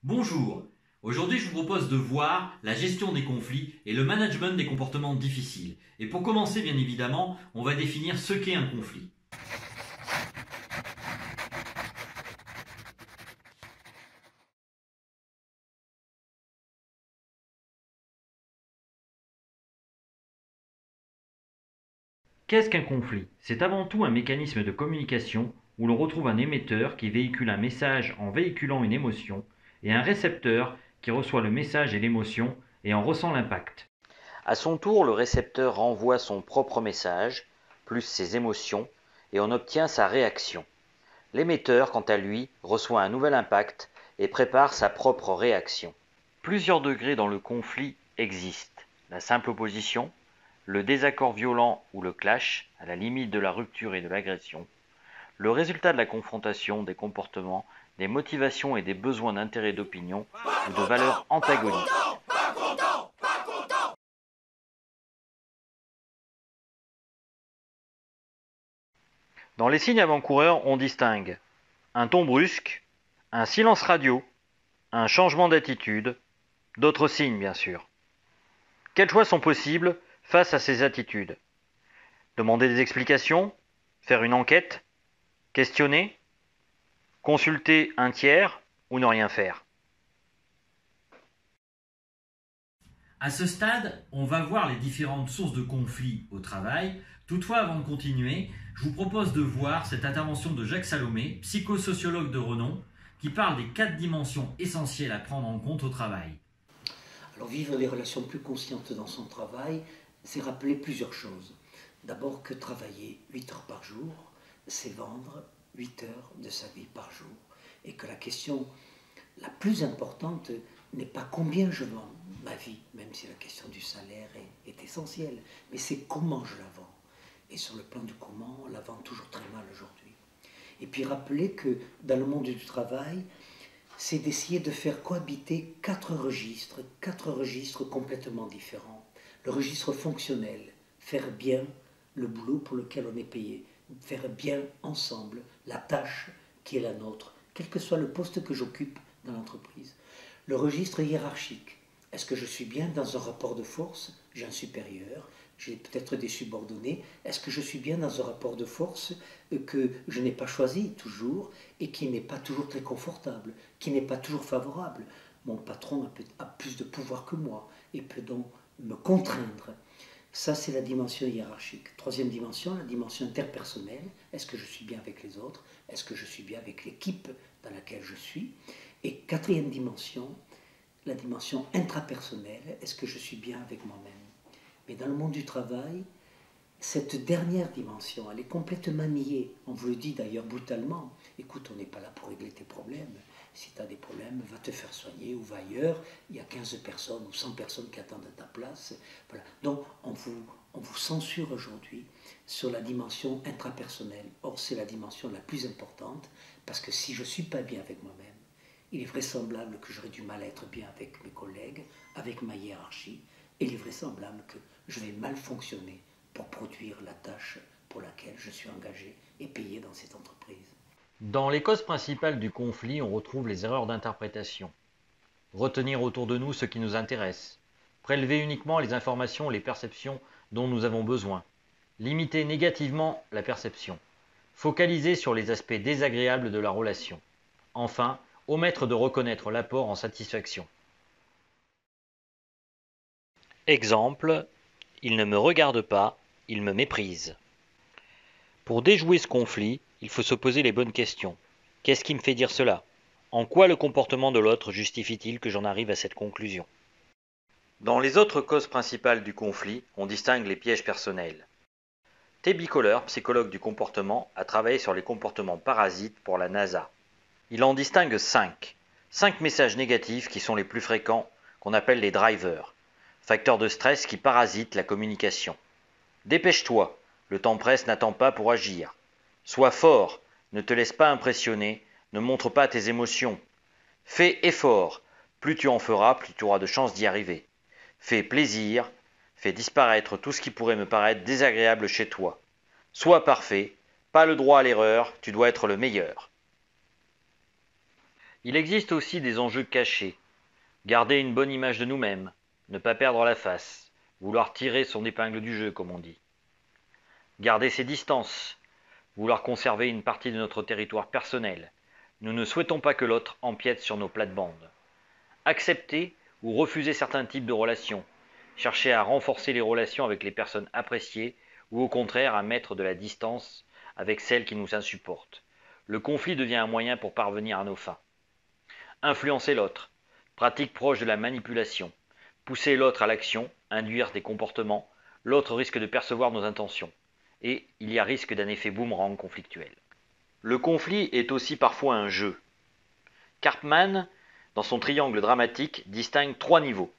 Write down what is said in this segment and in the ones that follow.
Bonjour, aujourd'hui je vous propose de voir la gestion des conflits et le management des comportements difficiles. Et pour commencer bien évidemment, on va définir ce qu'est un conflit. Qu'est-ce qu'un conflit? C'est avant tout un mécanisme de communication où l'on retrouve un émetteur qui véhicule un message en véhiculant une émotion et un récepteur qui reçoit le message et l'émotion et en ressent l'impact. À son tour, le récepteur renvoie son propre message, plus ses émotions, et on obtient sa réaction. L'émetteur, quant à lui, reçoit un nouvel impact et prépare sa propre réaction. Plusieurs degrés dans le conflit existent. La simple opposition, le désaccord violent ou le clash, à la limite de la rupture et de l'agression, le résultat de la confrontation des comportements, des motivations et des besoins d'intérêt d'opinion ou de valeurs antagoniques. Dans les signes avant-coureurs, on distingue un ton brusque, un silence radio, un changement d'attitude, d'autres signes bien sûr. Quels choix sont possibles face à ces attitudes? Demander des explications, faire une enquête, questionner, consulter un tiers ou ne rien faire. À ce stade, on va voir les différentes sources de conflits au travail. Toutefois, avant de continuer, je vous propose de voir cette intervention de Jacques Salomé, psychosociologue de renom, qui parle des 4 dimensions essentielles à prendre en compte au travail. Alors vivre des relations plus conscientes dans son travail, c'est rappeler plusieurs choses. D'abord que travailler 8 heures par jour, c'est vendre 8 heures de sa vie par jour. Et que la question la plus importante n'est pas combien je vends ma vie, même si la question du salaire est essentielle, mais c'est comment je la vends. Et sur le plan du comment, on la vend toujours très mal aujourd'hui. Et puis rappeler que dans le monde du travail, c'est d'essayer de faire cohabiter 4 registres complètement différents. Le registre fonctionnel, faire bien le boulot pour lequel on est payé, faire bien ensemble la tâche qui est la nôtre, quel que soit le poste que j'occupe dans l'entreprise. Le registre hiérarchique, est-ce que je suis bien dans un rapport de force? J'ai un supérieur, j'ai peut-être des subordonnés. Est-ce que je suis bien dans un rapport de force que je n'ai pas choisi toujours et qui n'est pas toujours très confortable, qui n'est pas toujours favorable? Mon patron a plus de pouvoir que moi et peut donc me contraindre. Ça, c'est la dimension hiérarchique. Troisième dimension, la dimension interpersonnelle. Est-ce que je suis bien avec les autres? Est-ce que je suis bien avec l'équipe dans laquelle je suis? Et quatrième dimension, la dimension intrapersonnelle. Est-ce que je suis bien avec moi-même? Mais dans le monde du travail, cette dernière dimension, elle est complètement niée. On vous le dit d'ailleurs brutalement. Écoute, on n'est pas là pour régler tes problèmes. Si tu as des problèmes, va te faire soigner ou va ailleurs. Il y a 15 personnes ou 100 personnes qui attendent à ta place. Voilà. Donc, on vous censure aujourd'hui sur la dimension intrapersonnelle. Or, c'est la dimension la plus importante parce que si je ne suis pas bien avec moi-même, il est vraisemblable que j'aurai du mal à être bien avec mes collègues, avec ma hiérarchie. Et il est vraisemblable que je vais mal fonctionner pour produire la tâche pour laquelle je suis engagé et payé dans cette entreprise. Dans les causes principales du conflit, on retrouve les erreurs d'interprétation. Retenir autour de nous ce qui nous intéresse. Prélever uniquement les informations et les perceptions dont nous avons besoin. Limiter négativement la perception. Focaliser sur les aspects désagréables de la relation. Enfin, omettre de reconnaître l'apport en satisfaction. Exemple, il ne me regarde pas, il me méprise. Pour déjouer ce conflit, il faut se poser les bonnes questions. Qu'est-ce qui me fait dire cela? En quoi le comportement de l'autre justifie-t-il que j'en arrive à cette conclusion? Dans les autres causes principales du conflit, on distingue les pièges personnels. T.B. Kohler, psychologue du comportement, a travaillé sur les comportements parasites pour la NASA. Il en distingue 5. 5 messages négatifs qui sont les plus fréquents, qu'on appelle les drivers. Facteurs de stress qui parasitent la communication. Dépêche-toi, le temps presse, n'attend pas pour agir. Sois fort, ne te laisse pas impressionner, ne montre pas tes émotions. Fais effort, plus tu en feras, plus tu auras de chances d'y arriver. Fais plaisir, fais disparaître tout ce qui pourrait me paraître désagréable chez toi. Sois parfait, pas le droit à l'erreur, tu dois être le meilleur. Il existe aussi des enjeux cachés. Garder une bonne image de nous-mêmes, ne pas perdre la face, vouloir tirer son épingle du jeu, comme on dit. Garder ses distances, vouloir conserver une partie de notre territoire personnel. Nous ne souhaitons pas que l'autre empiète sur nos plates-bandes. Accepter ou refuser certains types de relations. Chercher à renforcer les relations avec les personnes appréciées ou au contraire à mettre de la distance avec celles qui nous insupportent. Le conflit devient un moyen pour parvenir à nos fins. Influencer l'autre. Pratique proche de la manipulation. Pousser l'autre à l'action, induire des comportements. L'autre risque de percevoir nos intentions. Et il y a risque d'un effet boomerang conflictuel. Le conflit est aussi parfois un jeu. Karpman, dans son triangle dramatique, distingue 3 niveaux.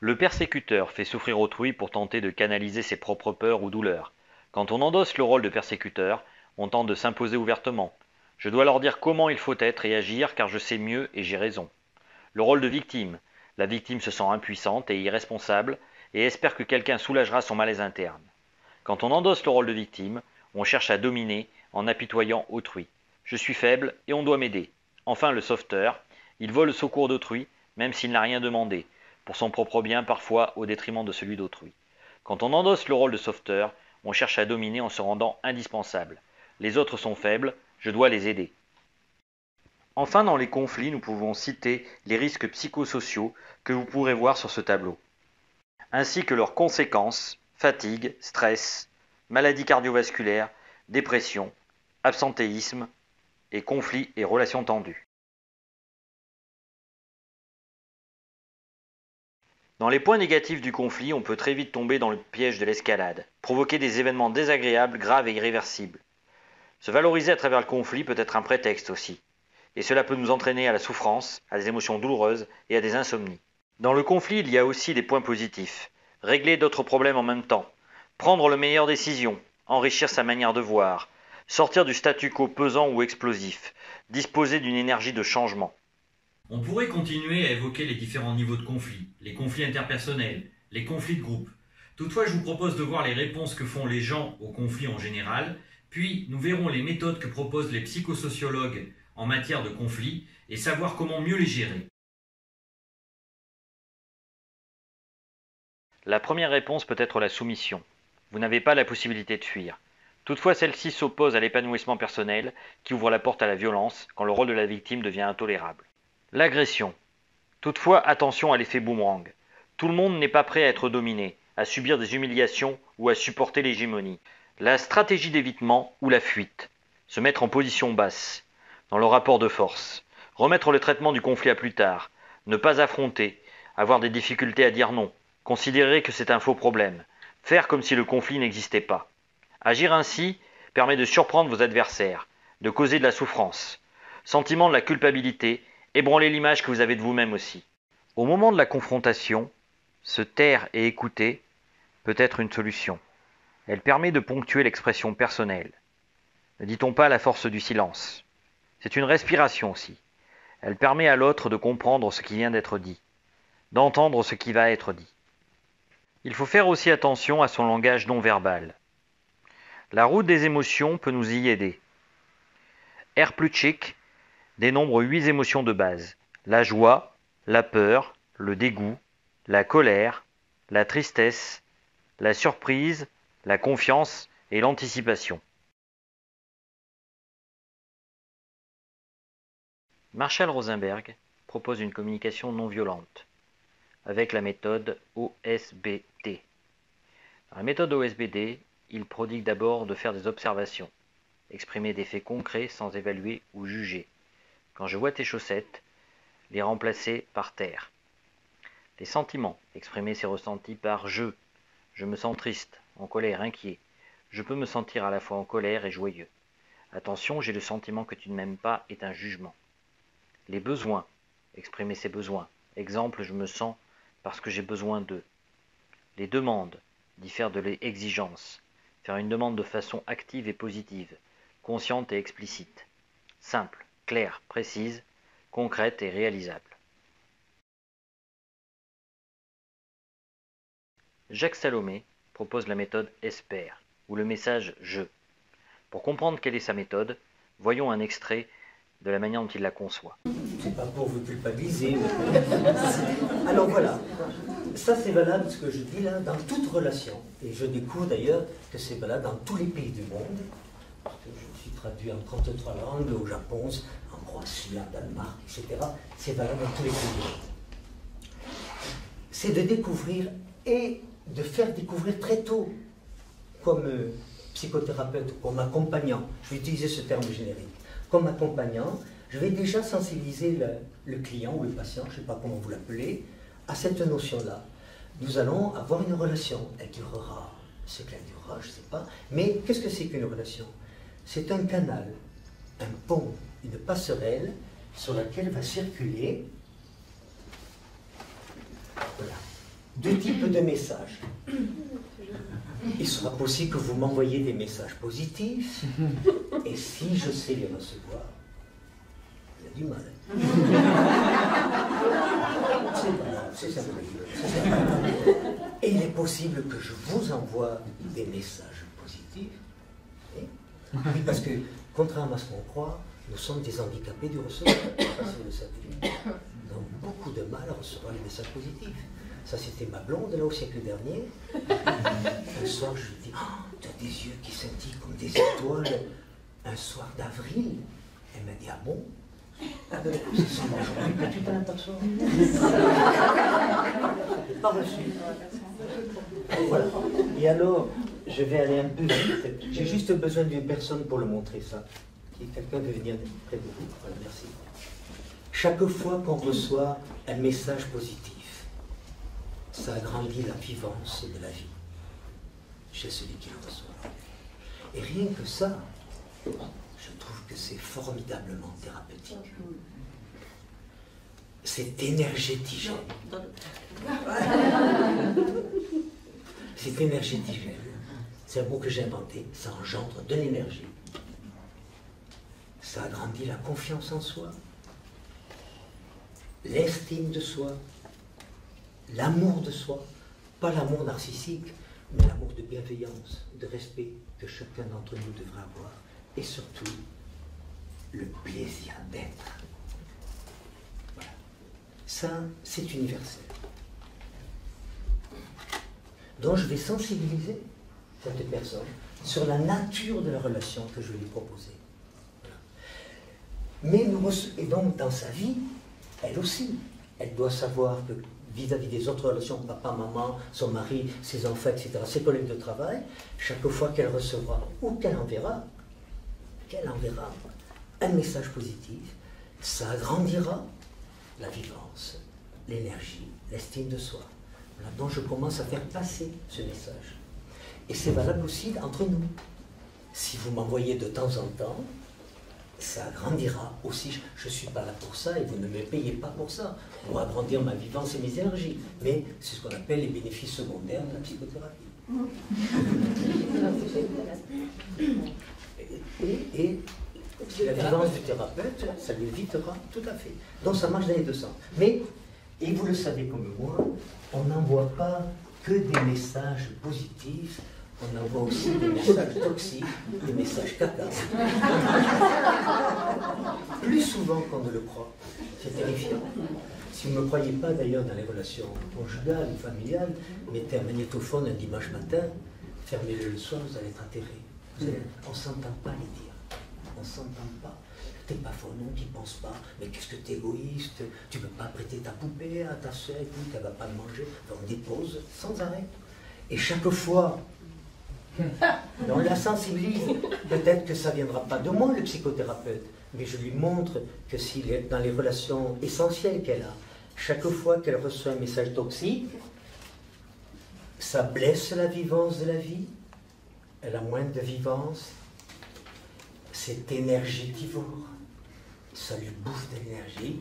Le persécuteur fait souffrir autrui pour tenter de canaliser ses propres peurs ou douleurs. Quand on endosse le rôle de persécuteur, on tente de s'imposer ouvertement. Je dois leur dire comment il faut être et agir car je sais mieux et j'ai raison. Le rôle de victime. La victime se sent impuissante et irresponsable et espère que quelqu'un soulagera son malaise interne. Quand on endosse le rôle de victime, on cherche à dominer en apitoyant autrui. Je suis faible et on doit m'aider. Enfin le sauveteur, il vole le secours d'autrui, même s'il n'a rien demandé, pour son propre bien parfois au détriment de celui d'autrui. Quand on endosse le rôle de sauveteur, on cherche à dominer en se rendant indispensable. Les autres sont faibles, je dois les aider. Enfin, dans les conflits, nous pouvons citer les risques psychosociaux que vous pourrez voir sur ce tableau, ainsi que leurs conséquences, fatigue, stress, maladies cardiovasculaires, dépression, absentéisme et conflits et relations tendues. Dans les points négatifs du conflit, on peut très vite tomber dans le piège de l'escalade, provoquer des événements désagréables, graves et irréversibles. Se valoriser à travers le conflit peut être un prétexte aussi, et cela peut nous entraîner à la souffrance, à des émotions douloureuses et à des insomnies. Dans le conflit, il y a aussi des points positifs. Régler d'autres problèmes en même temps, prendre les meilleures décisions, enrichir sa manière de voir, sortir du statu quo pesant ou explosif, disposer d'une énergie de changement. On pourrait continuer à évoquer les différents niveaux de conflit, les conflits interpersonnels, les conflits de groupe. Toutefois, je vous propose de voir les réponses que font les gens aux conflits en général, puis nous verrons les méthodes que proposent les psychosociologues en matière de conflits et savoir comment mieux les gérer. La première réponse peut être la soumission. Vous n'avez pas la possibilité de fuir. Toutefois, celle-ci s'oppose à l'épanouissement personnel qui ouvre la porte à la violence quand le rôle de la victime devient intolérable. L'agression. Toutefois, attention à l'effet boomerang. Tout le monde n'est pas prêt à être dominé, à subir des humiliations ou à supporter l'hégémonie. La stratégie d'évitement ou la fuite. Se mettre en position basse, dans le rapport de force. Remettre le traitement du conflit à plus tard. Ne pas affronter. Avoir des difficultés à dire non. Considérer que c'est un faux problème. Faire comme si le conflit n'existait pas. Agir ainsi permet de surprendre vos adversaires, de causer de la souffrance. Sentiment de la culpabilité, ébranler l'image que vous avez de vous-même aussi. Au moment de la confrontation, se taire et écouter peut être une solution. Elle permet de ponctuer l'expression personnelle. Ne dit-on pas la force du silence? C'est une respiration aussi. Elle permet à l'autre de comprendre ce qui vient d'être dit, d'entendre ce qui va être dit. Il faut faire aussi attention à son langage non verbal. La route des émotions peut nous y aider. R. Plutchik dénombre 8 émotions de base. La joie, la peur, le dégoût, la colère, la tristesse, la surprise, la confiance et l'anticipation. Marshall Rosenberg propose une communication non violente avec la méthode OSBD. Dans la méthode OSBD, il prodigue d'abord de faire des observations, exprimer des faits concrets sans évaluer ou juger. Quand je vois tes chaussettes, les remplacer par terre. Les sentiments, exprimer ses ressentis par je me sens triste, en colère, inquiet. Je peux me sentir à la fois en colère et joyeux. Attention, j'ai le sentiment que tu ne m'aimes pas est un jugement. Les besoins, exprimer ses besoins. Exemple, je me sens parce que j'ai besoin d'eux. Les demandes, diffèrent de l'exigence. Faire une demande de façon active et positive, consciente et explicite. Simple, claire, précise, concrète et réalisable. Jacques Salomé propose la méthode ESPER, ou le message « je ». Pour comprendre quelle est sa méthode, voyons un extrait de la manière dont il la conçoit. C'est pas pour vous culpabiliser. Alors voilà, ça c'est valable ce que je dis là dans toute relation. Et je découvre d'ailleurs que c'est valable dans tous les pays du monde. Parce que je suis traduit en 33 langues, au Japon, en Croatie, en Danemark, etc. C'est valable dans tous les pays du monde. C'est de découvrir et de faire découvrir très tôt, comme psychothérapeute, comme accompagnant, je vais utiliser ce terme générique, comme accompagnant, je vais déjà sensibiliser le client ou le patient, je ne sais pas comment vous l'appelez, à cette notion-là. Nous allons avoir une relation, elle durera, ce qu'elle durera, je ne sais pas, mais qu'est-ce que c'est qu'une relation? C'est un canal, un pont, une passerelle sur laquelle va circuler voilà, deux types de messages. Il sera possible que vous m'envoyiez des messages positifs, et si je sais les recevoir, il y a du mal. C'est ça. Et il est possible que je vous envoie des messages positifs. Oui, parce que, contrairement à ce qu'on croit, nous sommes des handicapés du recevoir. Je ne sais pas si vous le savez. Nous avons beaucoup de mal à recevoir les messages positifs. Ça, c'était ma blonde, là, au siècle dernier. Un soir, je lui dis, oh, tu as des yeux qui scintillent comme des étoiles. Un soir d'avril. Elle m'a dit, ah bon? C'est ça, aujourd'hui, que tu t'en aperçois. Je n'ai pas reçu. Voilà. Et alors, je vais aller un peu vite. J'ai juste besoin d'une personne pour le montrer, ça. Si quelqu'un veut venir près de vous. Voilà, merci. Chaque fois qu'on reçoit un message positif, ça agrandit la vivance de la vie chez celui qui le reçoit. Et rien que ça, je trouve que c'est formidablement thérapeutique. C'est énergétigène. C'est énergétigène. C'est un mot que j'ai inventé. Ça engendre de l'énergie. Ça agrandit la confiance en soi, l'estime de soi, l'amour de soi, pas l'amour narcissique, mais l'amour de bienveillance, de respect que chacun d'entre nous devrait avoir, et surtout, le plaisir d'être. Voilà. Ça, c'est universel. Donc je vais sensibiliser cette personne sur la nature de la relation que je vais lui proposer. Voilà. Et donc, dans sa vie, elle aussi, elle doit savoir que vis-à-vis des autres relations, papa, maman, son mari, ses enfants, etc., ses collègues de travail, chaque fois qu'elle recevra ou qu'elle enverra un message positif, ça agrandira la vivance, l'énergie, l'estime de soi. Voilà, donc je commence à faire passer ce message. Et c'est valable aussi entre nous. Si vous m'envoyez de temps en temps, ça agrandira aussi. Je ne suis pas là pour ça et vous ne me payez pas pour ça, pour agrandir ma vivance et mes énergies. Mais c'est ce qu'on appelle les bénéfices secondaires de la psychothérapie. Et la vivance du thérapeute, ça lui évitera tout à fait. Donc ça marche dans les deux sens. Mais, et vous le savez comme moi, on n'envoie pas que des messages positifs, on envoie aussi des messages toxiques, des messages caca. Plus souvent qu'on ne le croit. C'est terrifiant. Si vous ne me croyez pas d'ailleurs dans les relations conjugales ou familiales, mettez un magnétophone un dimanche matin, fermez-le le soir, vous allez être atterré. On ne s'entend pas les dire. On ne s'entend pas. T'es pas fort, non, tu ne penses pas. Mais qu'est-ce que t'es égoïste? Tu ne peux pas prêter ta poupée à ta soeur, écoute, elle ne va pas le manger. On dépose sans arrêt. Et chaque fois, on la sensibilise. Peut-être que ça ne viendra pas de moi, le psychothérapeute, mais je lui montre que si dans les relations essentielles qu'elle a, chaque fois qu'elle reçoit un message toxique, ça blesse la vivance de la vie, elle a moins de vivance, c'est énergétivore, ça lui bouffe de l'énergie,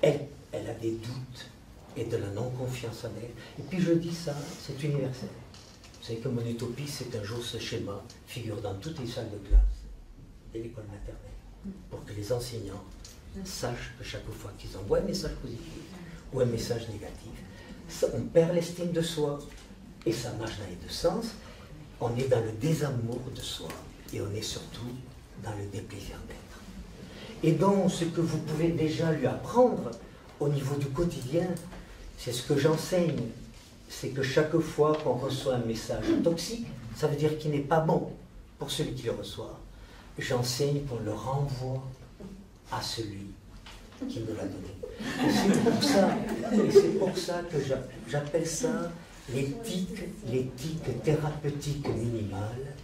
elle a des doutes et de la non-confiance en elle. Et puis je dis ça, c'est universel. Vous savez que mon utopie, c'est qu'un jour ce schéma figure dans toutes les salles de classe de l'école maternelle, pour que les enseignants sachent que chaque fois qu'ils envoient un message positif ou un message négatif, ça, on perd l'estime de soi, et ça marche dans les deux sens. On est dans le désamour de soi, et on est surtout dans le déplaisir d'être. Et donc, ce que vous pouvez déjà lui apprendre au niveau du quotidien, c'est ce que j'enseigne, c'est que chaque fois qu'on reçoit un message toxique, ça veut dire qu'il n'est pas bon pour celui qui le reçoit. J'enseigne qu'on le renvoie à celui qui me l'a donné. Et c'est pour ça que j'appelle ça l'éthique thérapeutique minimale.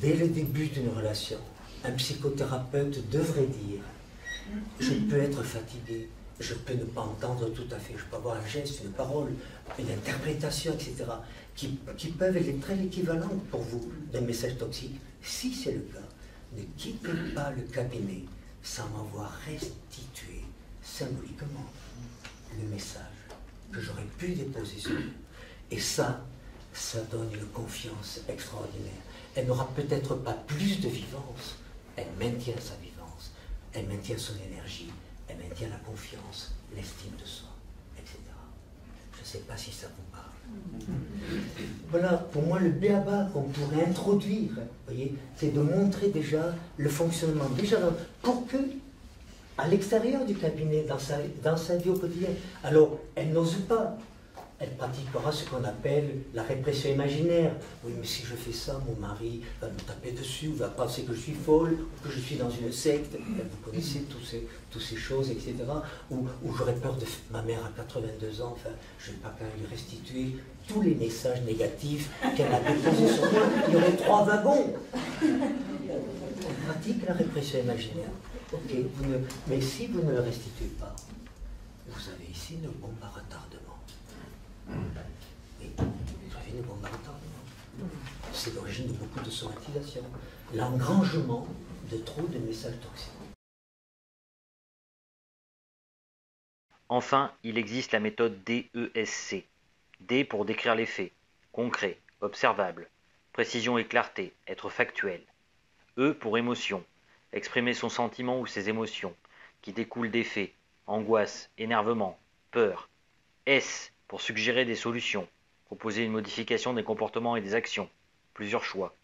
Dès le début d'une relation, un psychothérapeute devrait dire « Je peux être fatigué, je peux ne pas entendre tout à fait, je peux avoir un geste, une parole, une interprétation, etc. » qui peuvent être très équivalentes pour vous d'un message toxique. Si c'est le cas, ne quittez pas le cabinet sans m'avoir restitué symboliquement le message que j'aurais pu déposer sur vous. Et ça donne une confiance extraordinaire. Elle n'aura peut-être pas plus de vivance, elle maintient sa vivance, elle maintient son énergie, elle maintient la confiance, l'estime de soi, etc. Je ne sais pas si ça vous parle. Voilà, pour moi, le b.a.-ba qu'on pourrait introduire, voyez, c'est de montrer déjà le fonctionnement, déjà pour que, à l'extérieur du cabinet, dans sa vie au quotidien, alors elle n'ose pas. Elle pratiquera ce qu'on appelle la répression imaginaire. Oui, mais si je fais ça, mon mari va me taper dessus, ou va penser que je suis folle, ou que je suis dans une secte. Vous connaissez toutes ces choses, etc. Ou j'aurais peur de ma mère à 82 ans, enfin, je n'ai pas qu'à lui restituer tous les messages négatifs qu'elle a déposés sur moi. Il y aurait 3 wagons. On pratique la répression imaginaire. Ok, mais si vous ne le restituez pas, vous avez ici une bombe à retardement. Oui, vous avez une bombe à retardement. C'est l'origine de beaucoup de somatisation. L'engrangement de trop de messages toxiques. Enfin, il existe la méthode DESC. D pour décrire les faits, concret, observable, précision et clarté, être factuel. E pour émotion, exprimer son sentiment ou ses émotions, qui découlent des faits, angoisse, énervement, peur. S pour suggérer des solutions, proposer une modification des comportements et des actions, plusieurs choix.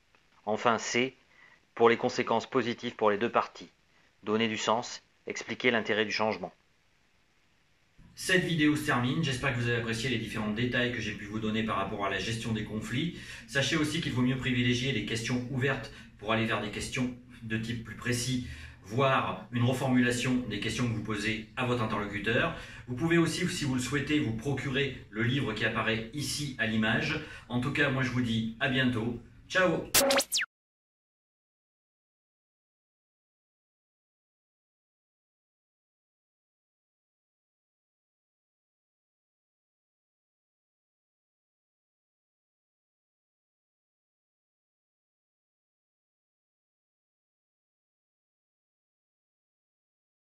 Enfin C pour les conséquences positives pour les deux parties, donner du sens, expliquer l'intérêt du changement. Cette vidéo se termine, j'espère que vous avez apprécié les différents détails que j'ai pu vous donner par rapport à la gestion des conflits. Sachez aussi qu'il vaut mieux privilégier les questions ouvertes pour aller vers des questions de type plus précis, voire une reformulation des questions que vous posez à votre interlocuteur. Vous pouvez aussi, si vous le souhaitez, vous procurer le livre qui apparaît ici à l'image. En tout cas, moi je vous dis à bientôt. Ciao!